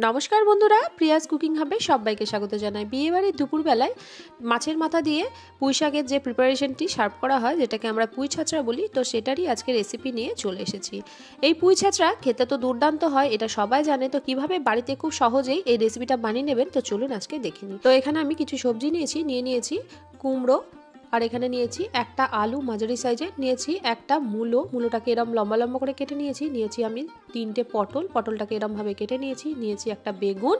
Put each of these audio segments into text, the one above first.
নমস্কার বন্ধুরা, Prius cooking হাবে সবাইকে স্বাগত জানাই। বিয়েবাড়ির দুপুরবেলায় মাছের মাথা দিয়ে পুঁই শাকের যে প্রিপারেশনটি সার্ভ করা হয়, যেটাকে আমরা পুঁই ছাঁচড়া বলি, তো সেটারই আজকে রেসিপি নিয়ে চলে এসেছি। এই পুঁই ছাঁচড়া খেতে তো দুর্দান্ত হয়, এটা সবাই জানে। তো কিভাবে বাড়িতে খুব সহজেই এই রেসিপিটা বানিয়ে নেবেন, তো চলুন আজকে দেখে নিই। তো এখানে আমি কিছু সবজি নিয়েছি কুমড়ো, আর এখানে নিয়েছি একটা আলু মাঝারি সাইজের, নিয়েছি একটা মূলোটাকে এরম লম্বা লম্বা করে কেটে নিয়েছি আমি 3টে পটলটাকে এরমভাবে কেটে নিয়েছি একটা বেগুন,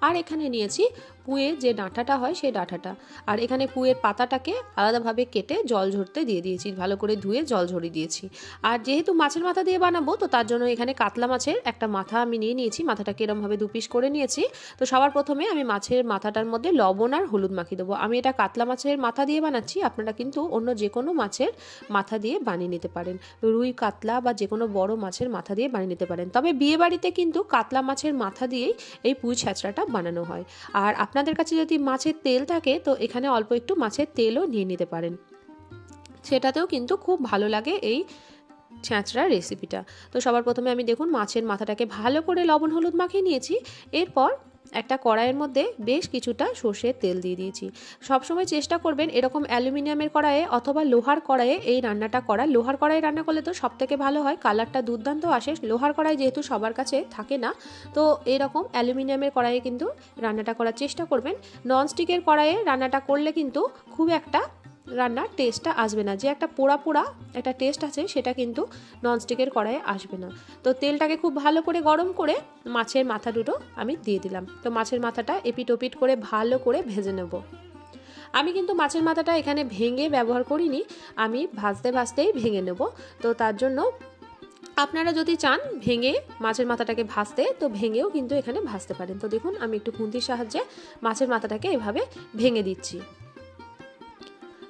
আর এখানে নিয়েছি পুঁয়ের যে ডাঁটাটা হয় সেই ডাঁটাটা, আর এখানে পুঁয়ের পাতাটাকে আলাদাভাবে কেটে জল ঝরতে দিয়ে দিয়েছি, ভালো করে ধুয়ে জল ঝরিয়ে দিয়েছি। আর যেহেতু মাছের মাথা দিয়ে বানাবো, তো তার জন্য এখানে কাতলা মাছের একটা মাথা আমি নিয়েছি, মাথাটাকে এরমভাবে 2 পিস করে নিয়েছি। তো সবার প্রথমে আমি মাছের মাথাটার মধ্যে লবণ আর হলুদ মাখিয়ে দেবো। আমি এটা কাতলা মাছের মাথা দিয়ে বানাচ্ছি, আপনারা কিন্তু অন্য যে কোনো মাছের মাথা দিয়ে বানিয়ে নিতে পারেন, রুই কাতলা বা যে কোনো বড় মাছের মাথা দিয়ে বানিয়ে নিতে পারেন। তবে বিয়ে বাড়িতে কিন্তু কাতলা মাছের মাথা দিয়েই এই পুঁই ছাঁচড়াটা বানানো হয়। আর আপনাদের কাছে যদি মাছের তেল থাকে, তো এখানে অল্প একটু মাছের তেলও নিয়ে নিতে পারেন, সেটাতেও কিন্তু খুব ভালো লাগে এই ছাঁচড়ার রেসিপিটা। তো সবার প্রথমে আমি দেখুন মাছের মাথাটাকে ভালো করে লবণ হলুদ মাখিয়ে নিয়েছি। এরপর একটা কড়াইয়ের মধ্যে বেশ কিছুটা সর্ষের তেল দিয়ে দিয়েছি। সবসময় চেষ্টা করবেন এরকম অ্যালুমিনিয়ামের কড়াইয়ে অথবা লোহার কড়াইয়ে এই রান্নাটা করা। লোহার কড়াই রান্না করলে তো সবথেকে ভালো হয়, কালারটা দুর্দান্ত আসে। লোহার কড়াই যেহেতু সবার কাছে থাকে না, তো এরকম অ্যালুমিনিয়ামের কড়াইয়ে কিন্তু রান্নাটা করার চেষ্টা করবেন। ননস্টিকের কড়াইয়ে রান্নাটা করলে কিন্তু খুব একটা রান্নার টেস্টটা আসবে না, যে একটা পোড়া পোড়া একটা টেস্ট আছে, সেটা কিন্তু ননস্টিকের কড়াইয়ে আসবে না। তো তেলটাকে খুব ভালো করে গরম করে মাছের মাথা দুটো আমি দিয়ে দিলাম। তো মাছের মাথাটা এপিট ওপিট করে ভালো করে ভেজে নেব। আমি কিন্তু মাছের মাথাটা এখানে ভেঙে ব্যবহার করিনি, আমি ভাজতেই ভেঙে নেব। তো তার জন্য আপনারা যদি চান ভেঙে মাছের মাথাটাকে ভাজতে, তো ভেঙেও কিন্তু এখানে ভাজতে পারেন। তো দেখুন আমি একটু খুন্তির সাহায্যে মাছের মাথাটাকে এভাবে ভেঙে দিচ্ছি।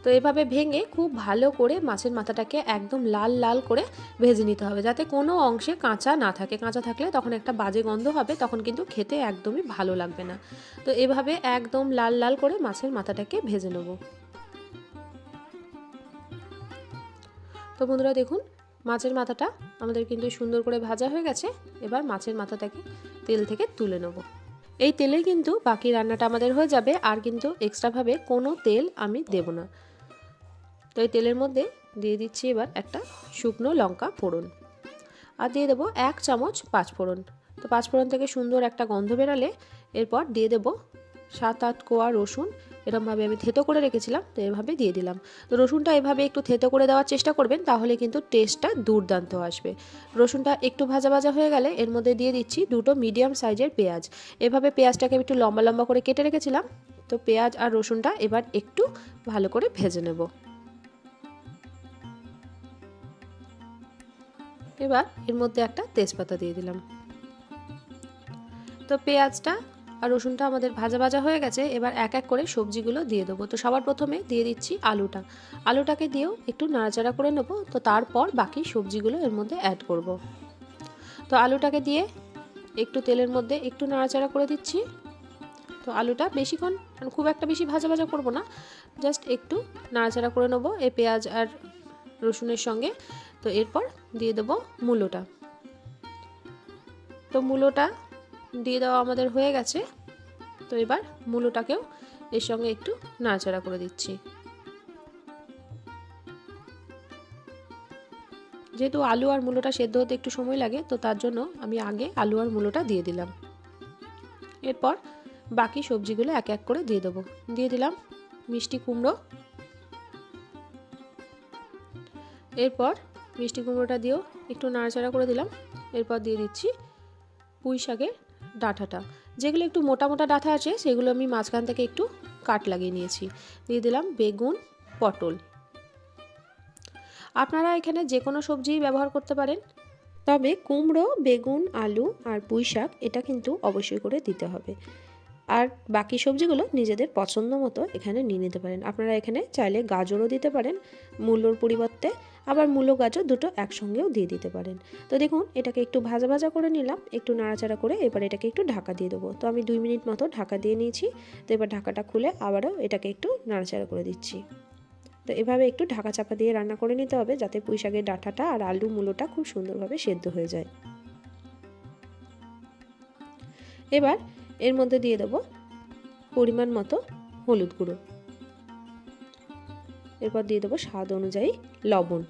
তো এভাবে ভেঙে খুব ভালো করে মাছের মাথাটাকে একদম লাল লাল করে ভেজে নিতে হবে, যাতে কোনো অংশে কাঁচা না থাকে। কাঁচা থাকলে তখন একটা বাজে গন্ধ হবে, তখন কিন্তু খেতে একদমই ভালো লাগবে না। তো এভাবে একদম লাল লাল করে মাছের মাথাটাকে ভেজে নেব। তো বন্ধুরা দেখুন মাছের মাথাটা আমাদের কিন্তু সুন্দর করে ভাজা হয়ে গেছে। এবার মাছের মাথাটাকে তেল থেকে তুলে নেব। এই তেলেই কিন্তু বাকি রান্নাটা আমাদের হয়ে যাবে, আর কিন্তু এক্সট্রাভাবে কোনো তেল আমি দেব না। তো এই তেলের মধ্যে দিয়ে দিচ্ছি এবার একটা শুকনো লঙ্কা ফোড়ন, আর দিয়ে দেবো 1 চামচ পাঁচফোড়ন। তো পাঁচফোড়ন থেকে সুন্দর একটা গন্ধ বেরালে এরপর দিয়ে দেবো 7-8 কোয়া রসুন, এরকমভাবে আমি থেতো করে রেখেছিলাম, তো এভাবে দিয়ে দিলাম। তো রসুনটা এভাবে একটু থেতো করে দেওয়ার চেষ্টা করবেন, তাহলে কিন্তু টেস্টটা দুর্দান্ত আসবে। রসুনটা একটু ভাজা ভাজা হয়ে গেলে এর মধ্যে দিয়ে দিচ্ছি 2টো মিডিয়াম সাইজের পেঁয়াজ। এভাবে পেঁয়াজটাকে একটু লম্বা লম্বা করে কেটে রেখেছিলাম। তো পেঁয়াজ আর রসুনটা এবার একটু ভালো করে ভেজে নেব। এবার এর মধ্যে একটা তেজপাতা দিয়ে দিলাম। তো পেঁয়াজটা আর রসুনটা আমাদের ভাজা ভাজা হয়ে গেছে। এবার এক এক করে সবজিগুলো দিয়ে দেবো। তো সবার প্রথমে দিয়ে দিচ্ছি আলুটাকে দিয়েও একটু নাড়াচাড়া করে নেবো। তো তারপর বাকি সবজিগুলো এর মধ্যে অ্যাড করব। তো আলুটাকে দিয়ে একটু তেলের মধ্যে একটু নাড়াচাড়া করে দিচ্ছি। তো আলুটা বেশিক্ষণ খুব একটা বেশি ভাজা ভাজা করব না, জাস্ট একটু নাড়াচাড়া করে নেবো এই পেঁয়াজ আর রসুনের সঙ্গে। তো এরপর দিয়ে দেবো মূলোটা। তো মূলোটা দিয়ে দেওয়া আমাদের হয়ে গেছে। তো এবার মূলোটাকেও এর সঙ্গে একটু নাড়াচাড়া করে দিচ্ছি। যেহেতু আলু আর মূলোটা সেদ্ধ হতে একটু সময় লাগে, তো তার জন্য আমি আগে আলু আর মূলোটা দিয়ে দিলাম। এরপর বাকি সবজিগুলো এক এক করে দিয়ে দেবো। দিয়ে দিলাম মিষ্টি কুমড়ো। এরপর মিষ্টি কুমড়োটা দিয়েও একটু নাড়াচাড়া করে দিলাম। এরপর দিয়ে দিচ্ছি পুঁই শাকের ডাঁটাটা, যেগুলো একটু মোটা মোটা ডাঁটা আছে সেগুলো আমি মাঝখান থেকে একটু কাট লাগিয়ে নিয়েছি। দিয়ে দিলাম বেগুন, পটল। আপনারা এখানে যে কোনো সবজি ব্যবহার করতে পারেন, তবে কুমড়ো, বেগুন, আলু আর পুঁই শাক এটা কিন্তু অবশ্যই করে দিতে হবে। আর বাকি সবজিগুলো নিজেদের পছন্দ মতো এখানে নিয়ে নিতে পারেন। আপনারা এখানে চাইলে গাজরও দিতে পারেন মূলোর পরিবর্তে, আবার মূলো গাজর দুটো একসঙ্গেও দিয়ে দিতে পারেন। তো দেখুন এটাকে একটু ভাজা ভাজা করে নিলাম, একটু নাড়াচাড়া করে এবার এটাকে একটু ঢাকা দিয়ে দেবো। তো আমি 2 মিনিট মতো ঢাকা দিয়ে নিয়েছি। তো এবার ঢাকাটা খুলে আবারও এটাকে একটু নাড়াচাড়া করে দিচ্ছি। তো এভাবে একটু ঢাকা চাপা দিয়ে রান্না করে নিতে হবে, যাতে পুঁই শাকের ডাঁটাটা আর আলু মূলোটা খুব সুন্দরভাবে সেদ্ধ হয়ে যায়। এবার এর মধ্যে দিয়ে দেবো পরিমাণ মতো হলুদ গুঁড়ো, এরপর দিয়ে দেবো স্বাদ অনুযায়ী লবণ।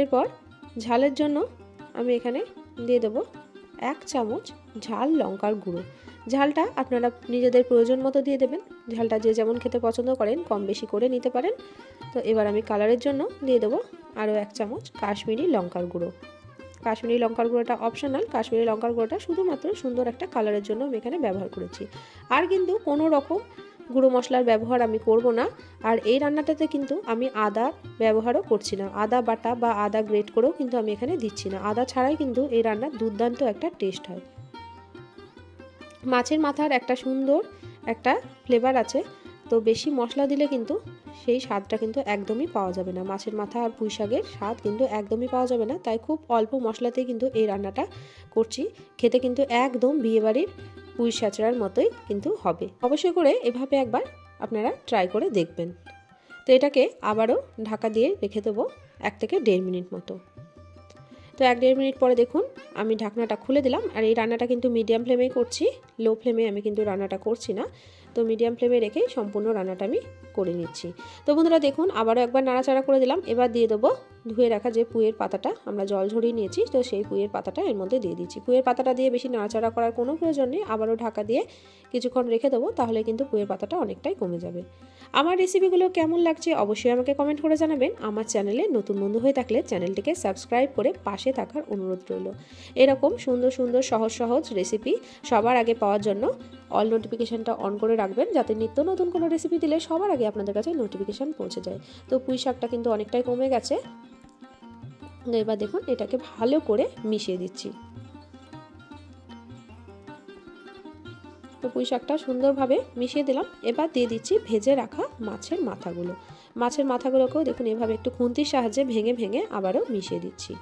এরপর ঝালের জন্য আমি এখানে দিয়ে দেবো 1 চামচ ঝাল লঙ্কার গুঁড়ো। ঝালটা আপনারা নিজেদের প্রয়োজন মতো দিয়ে দেবেন, ঝালটা যে যেমন খেতে পছন্দ করেন কম বেশি করে নিতে পারেন। তো এবার আমি কালারের জন্য দিয়ে দেবো আরও 1 চামচ কাশ্মীরি লঙ্কার গুঁড়ো। কাশ্মীরি লঙ্কার গুঁড়োটা অপশনাল, কাশ্মীরি লঙ্কার গুঁড়োটা শুধুমাত্র সুন্দর একটা কালারের জন্য আমি এখানে ব্যবহার করেছি। আর কিন্তু কোনো রকম গুঁড়ো মশলার ব্যবহার আমি করব না। আর এই রান্নাটাতে কিন্তু আমি আদা ব্যবহারও করছি না, আদা বাটা বা আদা গ্রেট করেও কিন্তু আমি এখানে দিচ্ছি না। আদা ছাড়াই কিন্তু এই রান্নার দুর্দান্ত একটা টেস্ট হয়। মাছের মাথার একটা সুন্দর একটা ফ্লেভার আছে, তো বেশি মশলা দিলে কিন্তু সেই স্বাদটা কিন্তু একদমই পাওয়া যাবে না। মাছের মাথা আর পুঁই শাকের স্বাদ কিন্তু একদমই পাওয়া যাবে না, তাই খুব অল্প মশলাতেই কিন্তু এই রান্নাটা করছি। খেতে কিন্তু একদম বিয়েবাড়ির পুঁই শাঁচড়ার মতোই কিন্তু হবে। অবশ্যই করে এভাবে একবার আপনারা ট্রাই করে দেখবেন। তো এটাকে আবারও ঢাকা দিয়ে রেখে দেবো 1 থেকে 1.5 মিনিট মতো। তো 1-1.5 মিনিট পরে দেখুন আমি ঢাকনাটা খুলে দিলাম। আর এই রান্নাটা কিন্তু মিডিয়াম ফ্লেমেই করছি, লো ফ্লেমে আমি কিন্তু রান্নাটা করছি না। তো মিডিয়াম ফ্লেমে রেখেই সম্পূর্ণ রান্নাটা আমি করে নিচ্ছি। তো বন্ধুরা দেখুন আবারও একবার নাড়াচাড়া করে দিলাম। এবার দিয়ে দেবো ধুয়ে রাখা যে পুঁইয়ের পাতাটা আমরা জল ঝরিয়ে নিয়েছি, তো সেই পুঁইয়ের পাতাটা এর মধ্যে দিয়ে দিচ্ছি। পুঁইয়ের পাতাটা দিয়ে বেশি নাড়াচাড়া করার কোনো প্রয়োজন নেই, আবারও ঢাকা দিয়ে কিছুক্ষণ রেখে দেবো, তাহলে কিন্তু পুঁইয়ের পাতাটা অনেকটাই কমে যাবে। আমার রেসিপিগুলো কেমন লাগছে অবশ্যই আমাকে কমেন্ট করে জানাবেন। আমার চ্যানেলে নতুন বন্ধু হয়ে থাকলে চ্যানেলটিকে সাবস্ক্রাইব করে পাশে থাকার অনুরোধ রইল। এরকম সুন্দর সুন্দর সহজ সহজ রেসিপি সবার আগে পাওয়ার জন্য অল নোটিফিকেশানটা অন করে রাখবেন, যাতে নিত্য নতুন কোনো রেসিপি দিলে সবার আগে আপনাদের কাছে নোটিফিকেশান পৌঁছে যায়। তো পুঁই শাকটা কিন্তু অনেকটাই কমে গেছে। এবার দেখুন এটাকে ভালো করে মিশিয়ে দিচ্ছি। তো পুঁই শাকটা সুন্দরভাবে মিশিয়ে দিলাম। এবার দিয়ে দিচ্ছি ভেজে রাখা মাছের মাথাগুলো। মাছের মাথাগুলোকেও দেখুন এভাবে একটু খুন্তির সাহায্যে ভেঙে ভেঙে আবারও মিশিয়ে দিচ্ছি।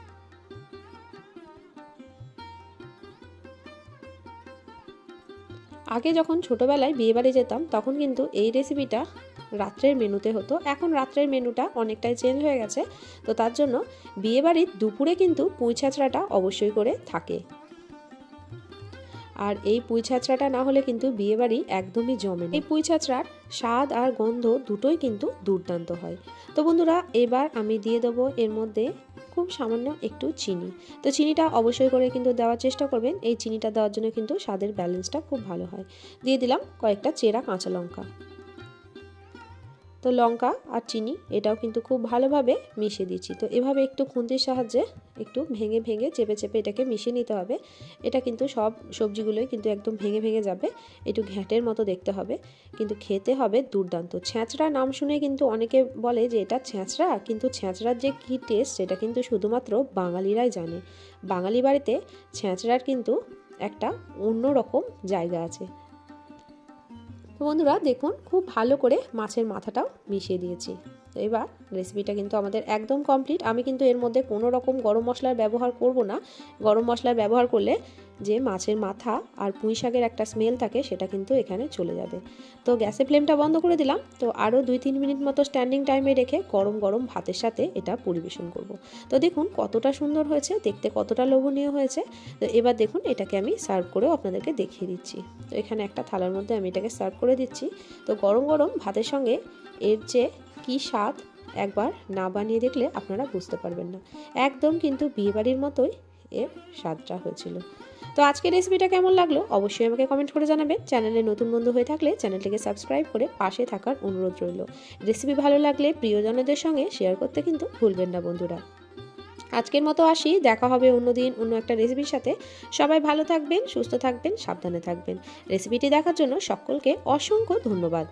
আগে যখন ছোটোবেলায় বিয়েবাড়ি যেতাম তখন কিন্তু এই রেসিপিটা রাত্রের মেনুতে হতো। এখন রাত্রের মেনুটা অনেকটাই চেঞ্জ হয়ে গেছে, তো তার জন্য বিয়েবাড়ির দুপুরে কিন্তু পুঁই ছাঁচড়াটা অবশ্যই করে থাকে। আর এই পুঁই ছাঁচড়াটা না হলে কিন্তু বিয়েবাড়ি একদমই জমে না। এই পুঁই ছাঁচড়ার স্বাদ আর গন্ধ দুটোই কিন্তু দুর্দান্ত হয়। তো বন্ধুরা এবার আমি দিয়ে দেবো এর মধ্যে খুব সামান্য একটু চিনি। তো চিনিটা অবশ্যই করে কিন্তু দেওয়ার চেষ্টা করবেন, এই চিনিটা দেওয়ার জন্য কিন্তু স্বাদের ব্যালেন্সটা খুব ভালো হয়। দিয়ে দিলাম কয়েকটা চেরা কাঁচা লঙ্কা। তো লঙ্কা আর চিনি এটাও কিন্তু খুব ভালোভাবে মিশিয়ে দিচ্ছি। তো এভাবে একটু খুন্তির সাহায্যে একটু ভেঙে ভেঙে চেপে চেপে এটাকে মিশিয়ে নিতে হবে। এটা কিন্তু সব সবজিগুলোই কিন্তু একদম ভেঙে ভেঙে যাবে, একটু ঘ্যাঁটের মতো দেখতে হবে, কিন্তু খেতে হবে দুর্দান্ত। ছ্যাঁচড়া নাম শুনে কিন্তু অনেকে বলে যে এটা ছ্যাঁচড়া, কিন্তু ছ্যাঁচড়ার যে কী টেস্ট সেটা কিন্তু শুধুমাত্র বাঙালিরাই জানে। বাঙালি বাড়িতে ছ্যাঁচড়ার কিন্তু একটা অন্যরকম জায়গা আছে। তো বন্ধুরা দেখুন খুব ভালো করে মাছের মাথাটাও মিশিয়ে দিয়েছি। তো এবার রেসিপিটা কিন্তু আমাদের একদম কমপ্লিট। আমি কিন্তু এর মধ্যে কোনো রকম গরম মশলার ব্যবহার করব না। গরম মশলার ব্যবহার করলে যে মাছের মাথা আর পুঁই শাকের একটা স্মেল থাকে সেটা কিন্তু এখানে চলে যাবে। তো গ্যাসের ফ্লেমটা বন্ধ করে দিলাম। তো আরও 2-3 মিনিট মতো স্ট্যান্ডিং টাইমে রেখে গরম গরম ভাতের সাথে এটা পরিবেশন করব। তো দেখুন কতটা সুন্দর হয়েছে, দেখতে কতটা লোভনীয় হয়েছে। তো এবার দেখুন এটাকে আমি সার্ভ করেও আপনাদেরকে দেখিয়ে দিচ্ছি। তো এখানে একটা থালার মধ্যে আমি এটাকে সার্ভ করে দিচ্ছি। তো গরম গরম ভাতের সঙ্গে এর যে কী স্বাদ একবার না বানিয়ে দেখলে আপনারা বুঝতে পারবেন না। একদম কিন্তু বিয়েবাড়ির মতোই এর স্বাদটা হয়েছিল। তো আজকের রেসিপিটা কেমন লাগলো অবশ্যই আমাকে কমেন্ট করে জানাবেন। চ্যানেলে নতুন বন্ধু হয়ে থাকলে চ্যানেলটিকে সাবস্ক্রাইব করে পাশে থাকার অনুরোধ রইল। রেসিপি ভালো লাগলে প্রিয়জনদের সঙ্গে শেয়ার করতে কিন্তু ভুলবেন না বন্ধুরা। আজকের মতো আসি, দেখা হবে অন্যদিন অন্য একটা রেসিপির সাথে। সবাই ভালো থাকবেন, সুস্থ থাকবেন, সাবধানে থাকবেন। রেসিপিটি দেখার জন্য সকলকে অসংখ্য ধন্যবাদ।